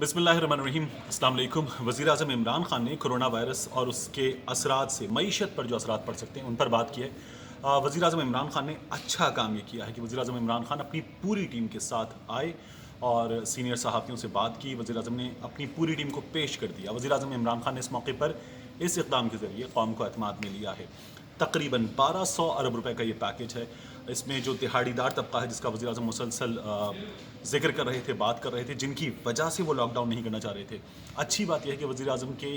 बिस्मिल्लाहिर्रहमानिर्रहीम। अस्सलाम वालेकुम। वज़ीर आज़म इमरान खान ने कोरोना वायरस और उसके असरात से मईशत पर जो असरात पड़ सकते हैं उन पर बात की है। वज़ीर आज़म इमरान खान ने अच्छा काम ये किया है कि वज़ीर आज़म इमरान खान अपनी पूरी टीम के साथ आए और सीनियर सहाफ़ियों से बात की। वज़ीर आज़म ने अपनी पूरी टीम को पेश कर दिया। वज़ीर आज़म इमरान खान ने इस मौके पर इस इक़दाम के ज़रिए कौम को एतमाद में लिया है। तकरीबन 1200 अरब रुपए का ये पैकेज है। इसमें जो दिहाड़ीदार तबका है जिसका वज़ीर आज़म मुसलसल ज़िक्र कर रहे थे, बात कर रहे थे, जिनकी वजह से वो लॉकडाउन नहीं करना चाह रहे थे। अच्छी बात यह है कि वज़ीर आज़म के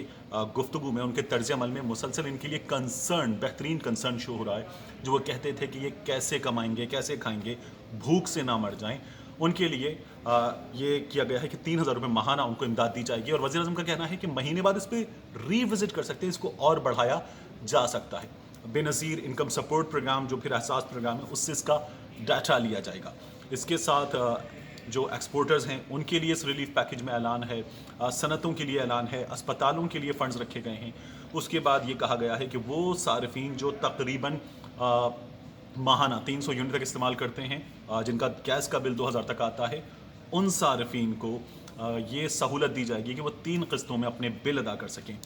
गुफ्तगू में, उनके तर्ज अमल में मुसलसल इनके लिए कंसर्न, बेहतरीन कंसर्न शो हो रहा है। जो वो कहते थे कि ये कैसे कमाएंगे, कैसे खाएंगे, भूख से ना मर जाएं, उनके लिए ये किया गया है कि 3,000 रुपये माहाना उनको इमदाद दी जाएगी। और वज़ीर आज़म का कहना है कि महीने बाद इस पर रीविज़िट कर सकते हैं, इसको और बढ़ाया जा सकता है। बेनज़ीर इनकम सपोर्ट प्रोग्राम जो फिर एहसास प्रोग्राम है, उससे इसका डाटा लिया जाएगा। इसके साथ जो एक्सपोर्टर्स हैं उनके लिए इस रिलीफ पैकेज में ऐलान है, सनतों के लिए ऐलान है, अस्पतालों के लिए फ़ंड्स रखे गए हैं। उसके बाद ये कहा गया है कि वो सारिफीन जो तकरीबन माहाना 300 यूनिट तक इस्तेमाल करते हैं, जिनका गैस का बिल 2,000 तक आता है, उन सारिफीन को ये सहूलत दी जाएगी कि वो 3 किस्तों में अपने बिल अदा कर सकें।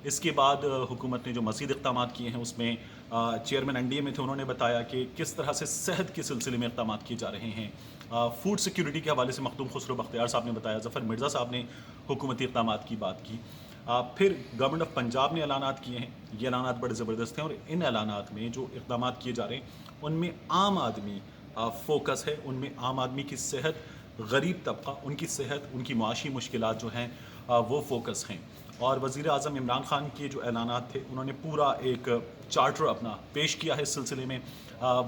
इसके बाद हुकूमत ने जो मज़ीद इक़दाम किए हैं उसमें चेयरमैन एनडीए में थे, उन्होंने बताया कि किस तरह से सेहत के सिलसिले में इक़दाम किए जा रहे हैं। फूड सिक्योरिटी के हवाले से मखदूम खुसरो बख्तियार साहब ने बताया, ज़फ़र मिर्ज़ा साहब ने हुकूमती इक़दाम की बात की। फिर गवर्नमेंट ऑफ पंजाब ने ऐलानात किए हैं। ये ऐलानात बड़े ज़बरदस्त हैं और इन ऐलानात में जो इक़दाम किए जा रहे हैं उनमें आम आदमी फोकस है, उनमें आम आदमी की सेहत, गरीब तबका, उनकी सेहत, उनकी माशी मुश्किलात जो हैं वो फोकस हैं। और वज़ीर आज़म इमरान खान के जो ऐलानात थे उन्होंने पूरा एक चार्टर अपना पेश किया है इस सिलसिले में।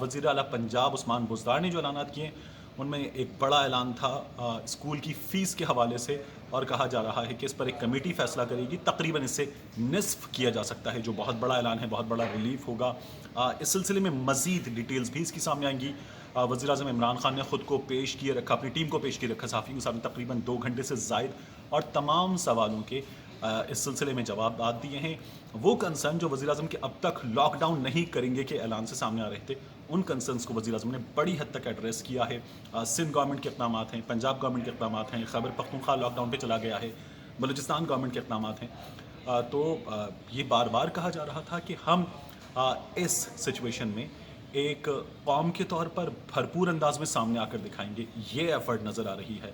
वज़ीर आला पंजाब उस्मान बुज़दार ने जो ऐलानात किए उनमें एक बड़ा ऐलान था स्कूल की फ़ीस के हवाले से, और कहा जा रहा है कि इस पर एक कमेटी फ़ैसला करेगी। तकरीबन इससे निस्फ़ किया जा सकता है, जो बहुत बड़ा ऐलान है, बहुत बड़ा रिलीफ होगा। इस सिलसिले में मज़ीद डिटेल्स भी इसकी सामने आएंगी। वज़ीर आज़म इमरान खान ने ख़ुद को पेश किए रखा, अपनी टीम को पेश किए रखा सहाफ़ियों के सामने तकरीबन 2 घंटे से ज़ायद, और तमाम सवालों के इस सिलसिले में जवाब दिए हैं। वो कंसर्न जो वज़ीर आज़म के अब तक लॉकडाउन नहीं करेंगे के ऐलान से सामने आ रहे थे, उन कंसर्न्स को वज़ीर आज़म ने बड़ी हद तक एड्रेस किया है। सिंध गवर्नमेंट के इक़दाम हैं, पंजाब गवर्नमेंट के इक़दाम हैं, खैबर पख्तूनख्वा लॉकडाउन पे चला गया है, बलूचिस्तान गवर्नमेंट के इक़दाम हैं। तो ये बार बार कहा जा रहा था कि हम इस सिचुएशन में एक कौम के तौर पर भरपूर अंदाज में सामने आकर दिखाएंगे। ये एफर्ट नज़र आ रही है,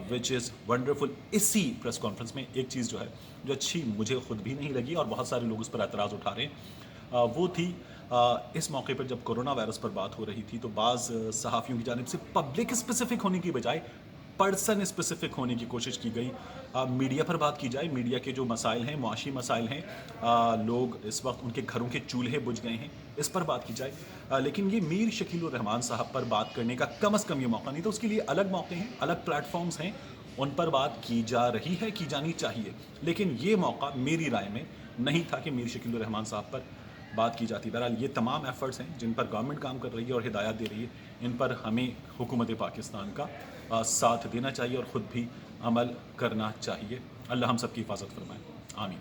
विच इज़ वंडरफुल। इसी प्रेस कॉन्फ्रेंस में एक चीज़ जो है जो अच्छी मुझे ख़ुद भी नहीं लगी और बहुत सारे लोग उस पर एतराज़ उठा रहे हैं, वो थी इस मौके पर जब कोरोना वायरस पर बात हो रही थी तो बाज़ सहाफ़ियों की जानिब से पब्लिक स्पेसिफिक होने की बजाय पर्सन स्पेसिफिक होने की कोशिश की गई। मीडिया पर बात की जाए, मीडिया के जो मसाइल हैं, मुआशी मसाइल हैं, लोग इस वक्त उनके घरों के चूल्हे बुझ गए हैं, इस पर बात की जाए। लेकिन ये मीर शकील उर रहमान साहब पर बात करने का कम से कम ये मौका नहीं था। उसके लिए अलग मौके हैं, अलग प्लेटफॉर्म्स हैं, उन पर बात की जा रही है, की जानी चाहिए। लेकिन ये मौका मेरी राय में नहीं था कि मीर शकील उर रहमान साहब पर बात की जाती। बहरहाल ये तमाम एफ़र्ट्स हैं जिन पर गवर्नमेंट काम कर रही है और हिदायत दे रही है, इन पर हमें हुकूमत पाकिस्तान का साथ देना चाहिए और ख़ुद भी अमल करना चाहिए। अल्लाह हम सब की हिफाजत फरमाए, आमीन।